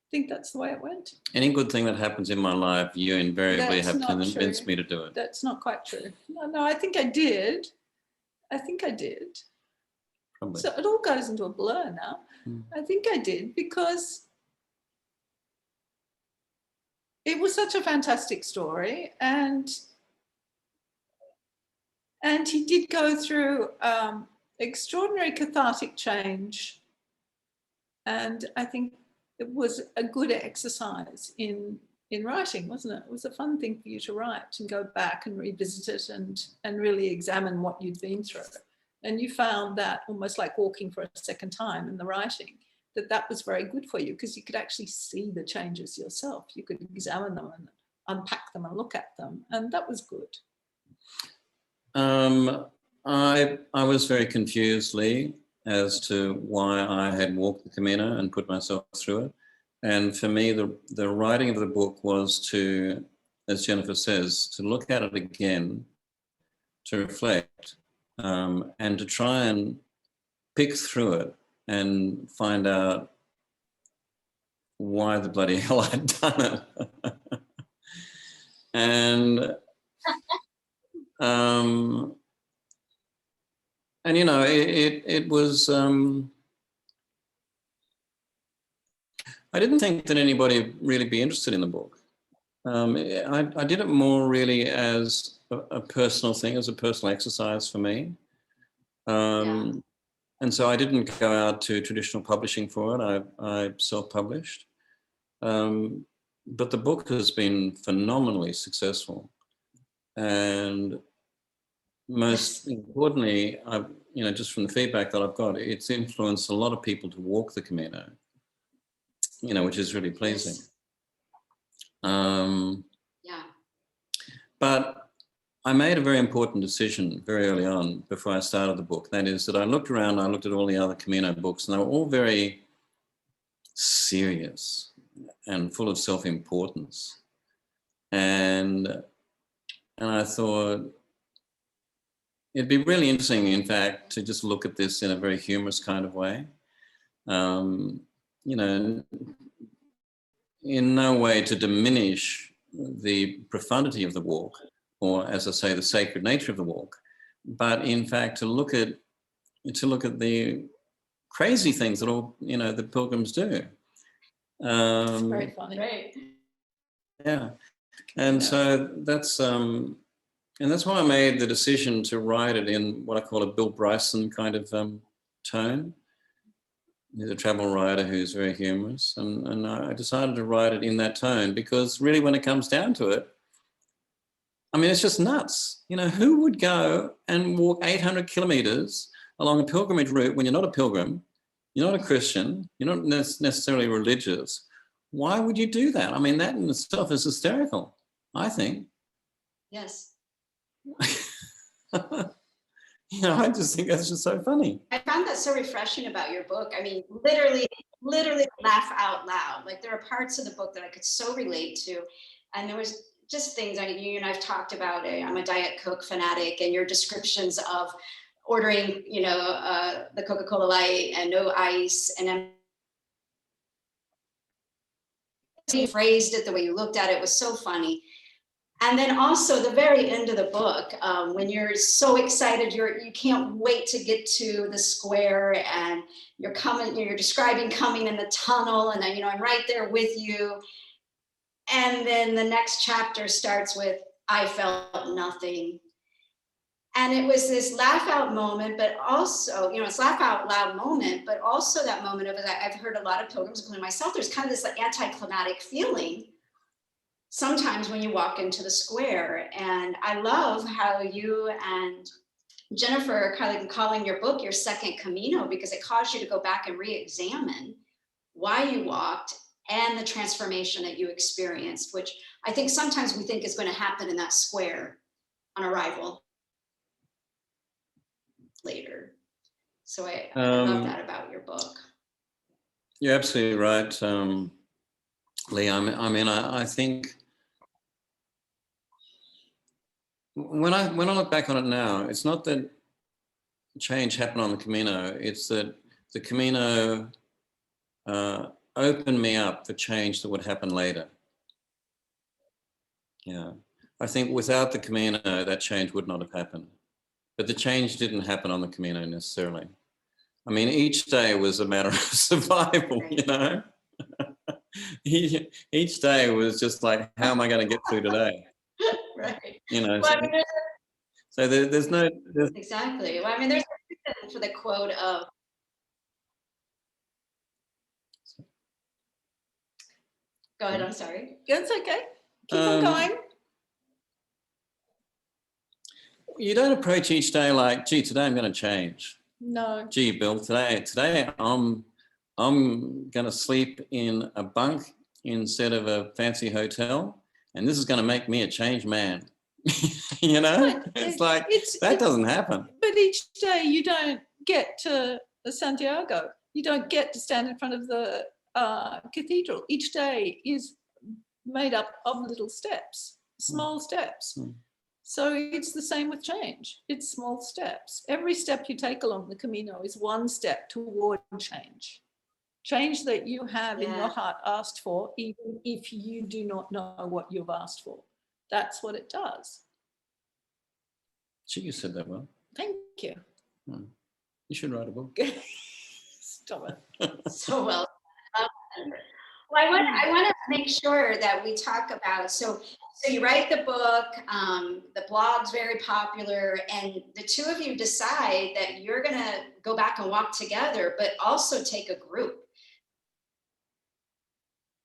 think that's the way it went. Any good thing that happens in my life, you invariably That's have not convinced true. me to do it. That's not quite true. No, I think I did. Probably. So it all goes into a blur now. I think I did, because it was such a fantastic story, and he did go through extraordinary cathartic change, and I think it was a good exercise in writing, wasn't it? It was a fun thing for you to write and go back and revisit it and really examine what you'd been through. And you found that almost like walking for a second time in the writing, that was very good for you, because you could actually see the changes yourself. You could examine them and unpack them and look at them, and that was good. I was very confused, Leigh, as to why I had walked the Camino and put myself through it. And for me, the writing of the book was to, as Jennifer says, to look at it again, to reflect, and to try and pick through it and find out why the bloody hell I'd done it. And it was, I didn't think that anybody would really be interested in the book. I did it more really as a personal thing, as a personal exercise for me. And so I didn't go out to traditional publishing for it. I self-published. But the book has been phenomenally successful. And most importantly, just from the feedback that I've got, it's influenced a lot of people to walk the Camino, which is really pleasing. But I made a very important decision very early on before I started the book. That is that I looked around, I looked at all the other Camino books, and they were all very serious and full of self-importance. And I thought it'd be really interesting, in fact, to just look at this in a very humorous kind of way. In no way to diminish the profundity of the walk, or, as I say, the sacred nature of the walk, but in fact to look at the crazy things that all, you know, the pilgrims do. It's very funny. Right. Yeah. And so that's why I made the decision to write it in what I call a Bill Bryson kind of tone. He's a travel writer who's very humorous. And I decided to write it in that tone because really when it comes down to it, I mean, it's just nuts. You know, who would go and walk 800 kilometers along a pilgrimage route when you're not a pilgrim, you're not a Christian, you're not necessarily religious? Why would you do that? I mean, that in itself is hysterical, I think. Yes. You know, I just think that's just so funny. I found that so refreshing about your book. I mean, literally laugh out loud. Like there are parts of the book that I could so relate to. And there was just things, you and I've talked about it. I'm a Diet Coke fanatic, and your descriptions of ordering, you know, the Coca-Cola Light and no ice, and then you phrased it, the way you looked at it was so funny. And then also the very end of the book, when you're so excited, you can't wait to get to the square, and you're describing coming in the tunnel, and you know, I'm right there with you. And then the next chapter starts with, I felt nothing. And it was this laugh out moment, but also, you know, it's laugh out loud moment, but also that moment of, I've heard a lot of pilgrims, including myself, there's kind of this like anticlimactic feeling sometimes when you walk into the square. And I love how you and Jennifer are kind of calling your book your second Camino, because it caused you to go back and re-examine why you walked and the transformation that you experienced, which I think sometimes we think is going to happen in that square on arrival later. So I love that about your book. You're absolutely right, Leigh. I mean, I think when I look back on it now, it's not that change happened on the Camino, it's that the Camino opened me up for change that would happen later. Yeah, I think without the Camino, that change would not have happened. But the change didn't happen on the Camino necessarily. I mean, each day was a matter of survival, you know? Each day was just like, how am I going to get through today? Right. You know, Well, I mean, so there's no... Exactly. Well, I mean, there's a reason for the quote of, go ahead, I'm sorry. It's okay. Keep on going. You don't approach each day like, gee, today I'm going to change. No. Gee, Bill, today I'm going to sleep in a bunk instead of a fancy hotel, and this is going to make me a changed man. You know, it's like, that doesn't happen. But each day you don't get to Santiago. You don't get to stand in front of the cathedral. Each day is made up of little steps, small steps. So it's the same with change. It's small steps. Every step you take along the Camino is one step toward change. Change that you have in your heart asked for, even if you do not know what you've asked for. That's what it does. Gee, you said that well. Thank you. You should write a book. Stop it. So well. Well, I want to make sure that we talk about, so you write the book, the blog's very popular, and the two of you decide that you're going to go back and walk together, but also take a group.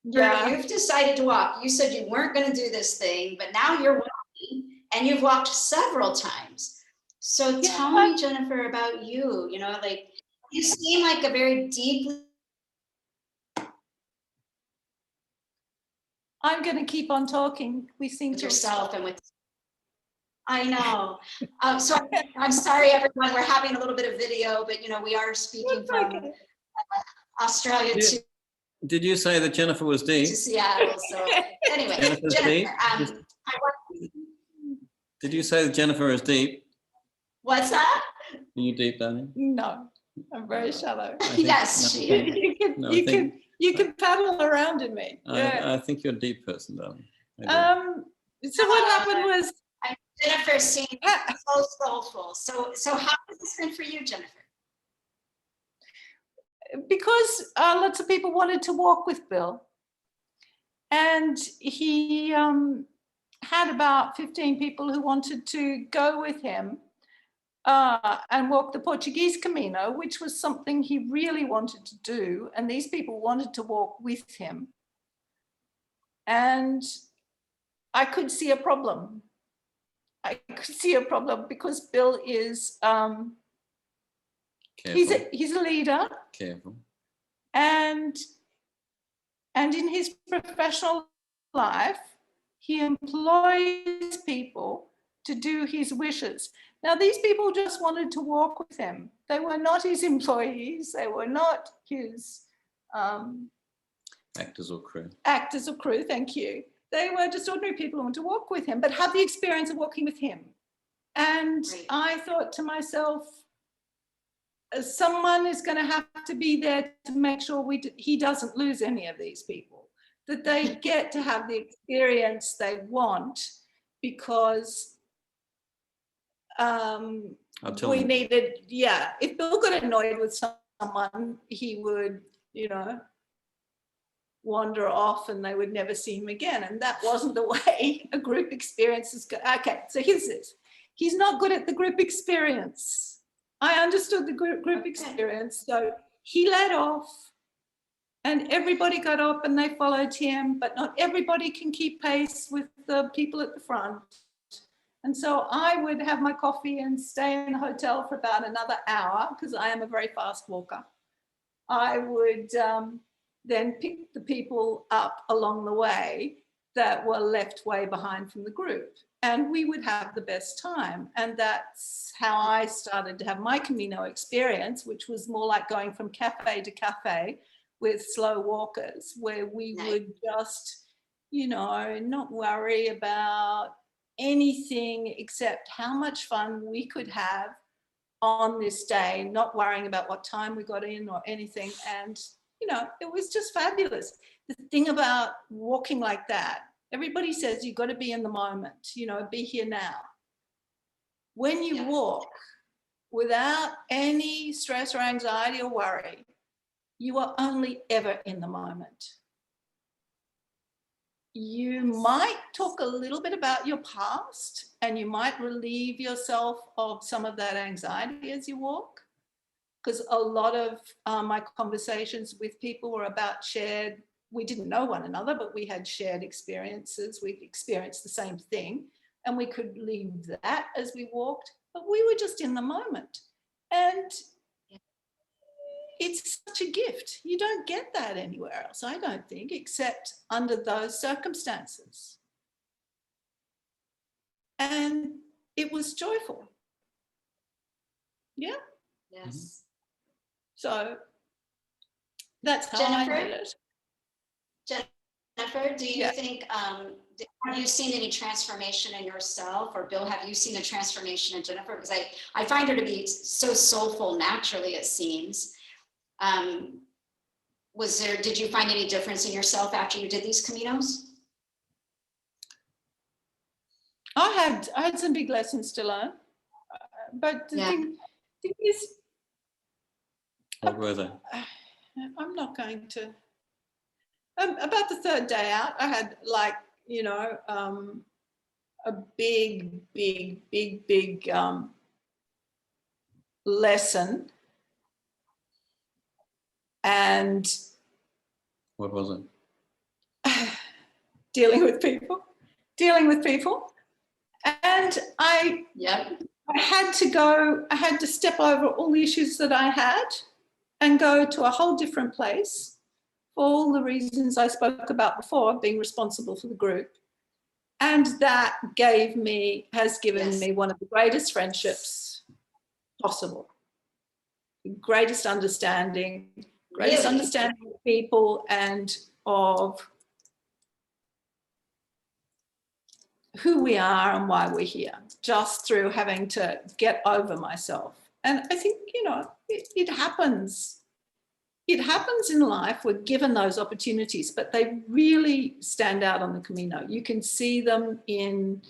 Yeah. You've decided to walk. You said you weren't going to do this thing, but now you're walking, and you've walked several times. So tell me, Jennifer, about you. You know, like, you seem like a very deeply... I'm going to keep on talking. We seem with to yourself and with... I know. So I'm sorry, everyone. We're having a little bit of video, but, you know, we are speaking from Australia to... Did you say that Jennifer was deep? To Seattle. So anyway, Jennifer, Jennifer, did you say that Jennifer is deep? What's that? Are you deep, darling? No, I'm very shallow. Yes, You can paddle around in me. I think you're a deep person, darling. So what happened was Jennifer seems so soulful. So how has this been for you, Jennifer? because lots of people wanted to walk with Bill. And he had about 15 people who wanted to go with him and walk the Portuguese Camino, which was something he really wanted to do. And these people wanted to walk with him. And I could see a problem. I could see a problem because Bill is, he's a leader. Careful. And in his professional life, he employs people to do his wishes. Now, these people just wanted to walk with him. They were not his employees. They were not his actors or crew. Actors or crew, thank you. They were just ordinary people who wanted to walk with him, but have the experience of walking with him. And Right. I thought to myself, someone is going to have to be there to make sure he doesn't lose any of these people, that they get to have the experience they want, because we needed, if Bill got annoyed with someone, he would, wander off and they would never see him again. And that wasn't the way a group experience is. Okay, so here's this. He's not good at the group experience. I understood the group experience. So he led off and everybody got up and they followed him, but not everybody can keep pace with the people at the front. And so I would have my coffee and stay in the hotel for about another hour because I am a very fast walker. I would then pick the people up along the way that were left way behind from the group. And we would have the best time. And that's how I started to have my Camino experience, which was more like going from cafe to cafe with slow walkers, where we would just, not worry about anything except how much fun we could have on this day, not worrying about what time we got in or anything. And, it was just fabulous. The thing about walking like that, everybody says you've got to be in the moment, be here now. When you walk without any stress or anxiety or worry, you are only ever in the moment. You might talk a little bit about your past and you might relieve yourself of some of that anxiety as you walk, because a lot of my conversations with people were about shared, we didn't know one another, but we had shared experiences. We experienced the same thing and we could leave that as we walked, but we were just in the moment. And it's such a gift. You don't get that anywhere else, I don't think, except under those circumstances. And it was joyful. Yeah. Yes. So that's how Jennifer? I did it. Jennifer, do you think, have you seen any transformation in yourself, or Bill, have you seen a transformation in Jennifer? Because I find her to be so soulful naturally, it seems. Did you find any difference in yourself after you did these Caminos? I had some big lessons to learn, but the thing is, what were they? I'm not going to. About the third day out, I had a big lesson. And what was it? Dealing with people. And I had to step over all the issues that I had and go to a whole different place for all the reasons I spoke about before, being responsible for the group. And that has given me one of the greatest friendships possible. The greatest understanding of people and of who we are and why we're here, just through having to get over myself. And I think, it happens. It happens in life. We're given those opportunities, but they really stand out on the Camino. You can see them in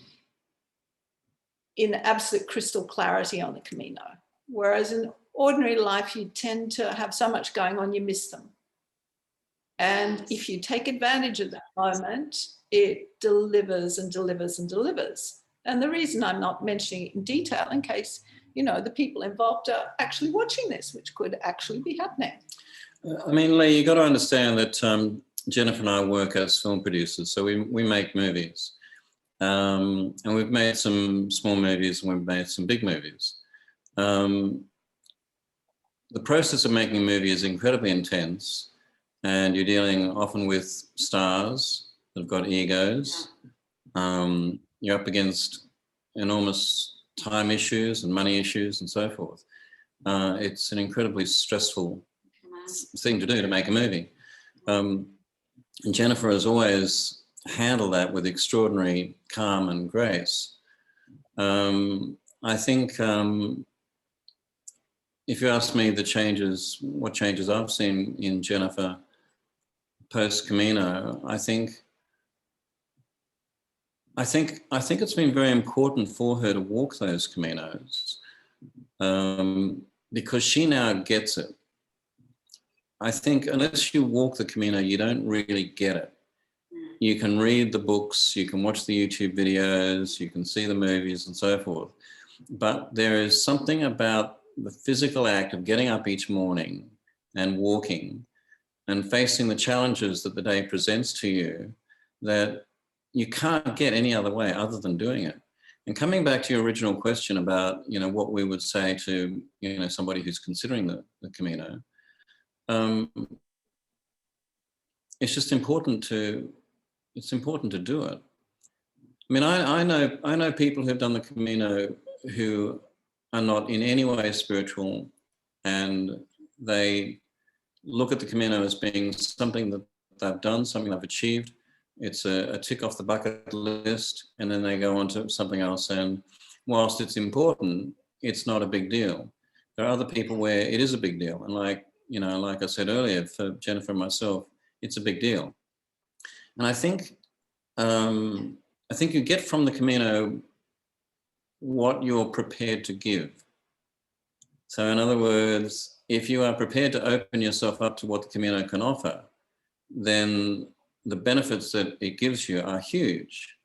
absolute crystal clarity on the Camino. Whereas in ordinary life, you tend to have so much going on, you miss them. And if you take advantage of that moment, it delivers and delivers and delivers. And the reason I'm not mentioning it in detail, in case, you know, the people involved are actually watching this, which could actually be happening. I mean, Leigh, you got to understand that Jennifer and I work as film producers, so we make movies. And we've made some small movies and we've made some big movies. The process of making a movie is incredibly intense, and you're dealing often with stars that have got egos. You're up against enormous time issues and money issues and so forth. It's an incredibly stressful thing to do, to make a movie. And Jennifer has always handled that with extraordinary calm and grace. I think if you ask me what changes I've seen in Jennifer post Camino, I think it's been very important for her to walk those Caminos, because she now gets it. I think unless you walk the Camino, you don't really get it. You can read the books, you can watch the YouTube videos, you can see the movies and so forth. But there is something about the physical act of getting up each morning and walking and facing the challenges that the day presents to you that you can't get any other way other than doing it. And coming back to your original question about, you know, what we would say to, you know, somebody who's considering the Camino, it's just important to do it. I mean, I know people who've done the Camino who are not in any way spiritual, and they look at the Camino as being something that they've done, something they've achieved. It's a tick off the bucket list, and then they go on to something else. And whilst it's important, it's not a big deal. There are other people where it is a big deal. And like I said earlier, for Jennifer and myself, it's a big deal. And I think you get from the Camino what you're prepared to give. So in other words, if you are prepared to open yourself up to what the Camino can offer, then the benefits that it gives you are huge.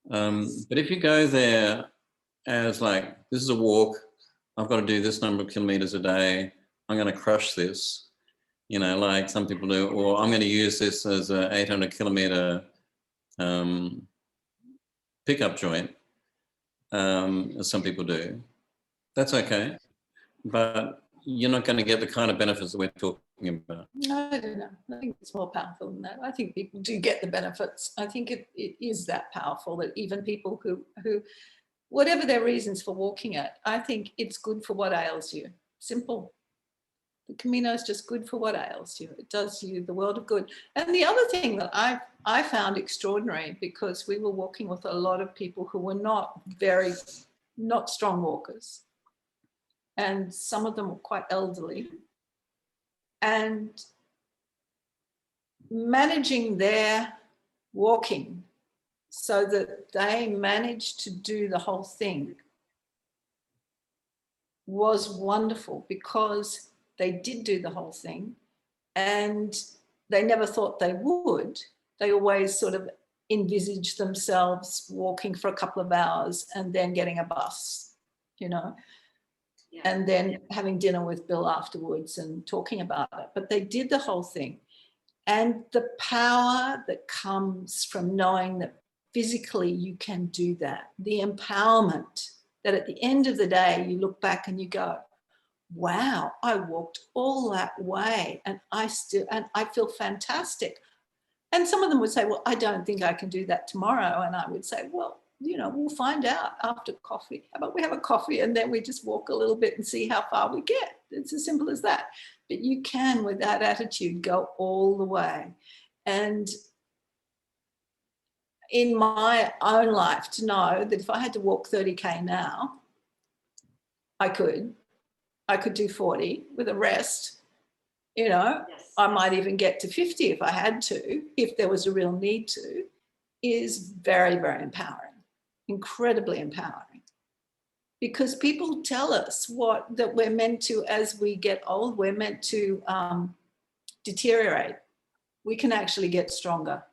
But if you go there as like, this is a walk, I've got to do this number of kilometers a day, I'm going to crush this, you know, like some people do, or I'm going to use this as an 800 kilometer pickup joint, as some people do. That's okay, but you're not going to get the kind of benefits that we're talking about. No, I don't know. I think it's more powerful than that. I think people do get the benefits. I think it is that powerful that even people who, whatever their reasons for walking it, I think it's good for what ails you. Simple. The Camino is just good for what ails you. It does you the world of good. And the other thing that I found extraordinary, because we were walking with a lot of people who were not strong walkers. And some of them were quite elderly. And managing their walking so that they managed to do the whole thing was wonderful, because they did do the whole thing and they never thought they would. They always sort of envisaged themselves walking for a couple of hours and then getting a bus, you know. Yeah. And then having dinner with Bill afterwards and talking about it. But they did the whole thing. And the power that comes from knowing that physically you can do that, the empowerment that at the end of the day, you look back and you go, wow, I walked all that way and I feel fantastic. And some of them would say, well, I don't think I can do that tomorrow. And I would say, well, you know, we'll find out after coffee. How about we have a coffee and then we just walk a little bit and see how far we get? It's as simple as that. But you can, with that attitude, go all the way. And in my own life, to know that if I had to walk 30K now, I could do 40 with a rest, you know. Yes. I might even get to 50 if I had to, if there was a real need to, is very, very empowering. Incredibly empowering. because people tell us that we're meant to, as we get old, we're meant to deteriorate. We can actually get stronger.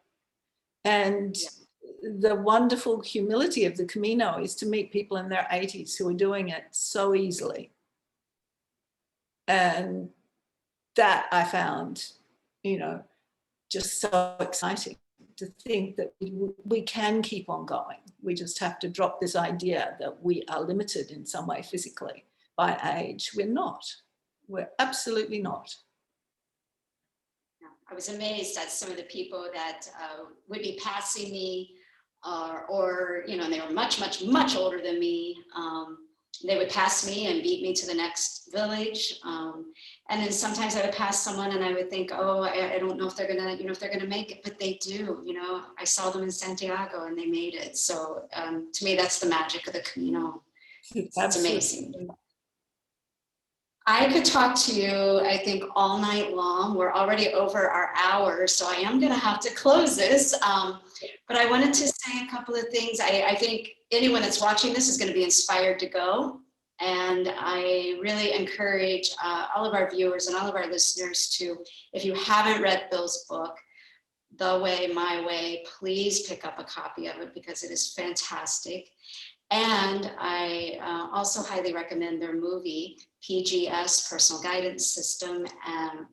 And the wonderful humility of the Camino is to meet people in their 80s who are doing it so easily. And that I found, just so exciting, to think that we can keep on going. We just have to drop this idea that we are limited in some way physically by age. We're not. We're absolutely not. I was amazed at some of the people that would be passing me, or they were much, much, much older than me. They would pass me and beat me to the next village. And then sometimes I would pass someone and I would think, oh, I don't know if they're gonna make it, but they do. I saw them in Santiago and they made it. So to me, that's the magic of the Camino. It's amazing. I could talk to you, I think, all night long. We're already over our hour, so I am going to have to close this. But I wanted to say a couple of things. I think anyone that's watching this is going to be inspired to go. And I really encourage all of our viewers and all of our listeners to, if you haven't read Bill's book, The Way, My Way, please pick up a copy of it because it is fantastic. And I also highly recommend their movie, PGS, Personal Guidance System. And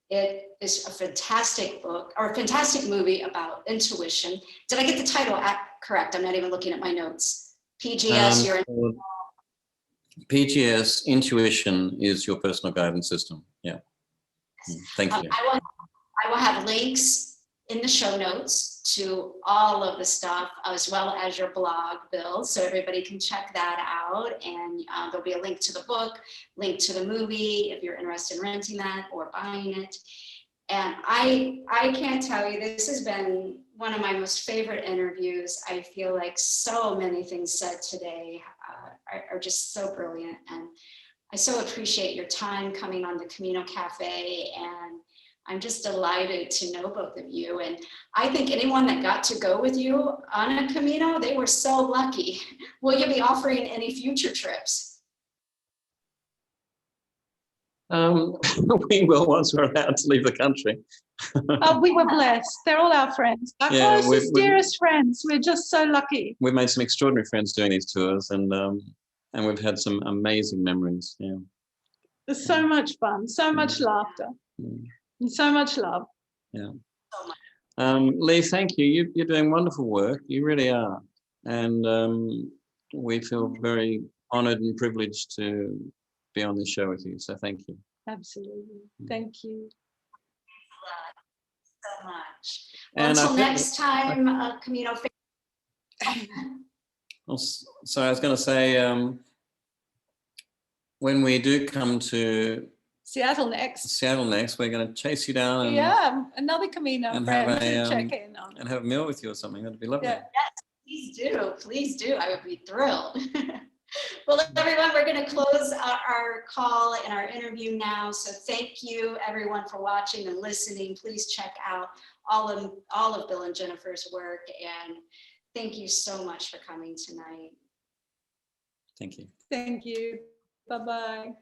it is a fantastic book, or a fantastic movie about intuition. Did I get the title correct? I'm not even looking at my notes. PGS, PGS, Intuition is your personal guidance system. Yeah. Thank you. I will have links in the show notes to all of the stuff, as well as your blog, Bill, so everybody can check that out. And there'll be a link to the book, link to the movie, if you're interested in renting that or buying it. And I can't tell you, this has been one of my most favorite interviews. I feel like so many things said today are just so brilliant. And I so appreciate your time coming on the Camino Cafe, and I'm just delighted to know both of you. And I think anyone that got to go with you on a Camino, they were so lucky. Will you be offering any future trips? We will, once we're allowed to leave the country. Oh, we were blessed. They're all our friends. Our closest, dearest friends. We're just so lucky. We've made some extraordinary friends doing these tours, and we've had some amazing memories. Yeah. There's so much fun, so much laughter. And so much love. Yeah. Leigh, thank you. You're doing wonderful work. You really are. And we feel very honored and privileged to be on this show with you. So thank you. Absolutely. Thank you. So much. Well, until next time, Camino. So I was going to say, when we do come to Seattle next, we're going to chase you down and another Camino and friend have to check in on. And have a meal with you or something. That'd be lovely. Yeah. Yes, please do. I would be thrilled. Well, everyone, we're going to close our call and our interview now. So thank you, everyone, for watching and listening. Please check out all of Bill and Jennifer's work, and thank you so much for coming tonight. Thank you. Thank you. Bye-bye.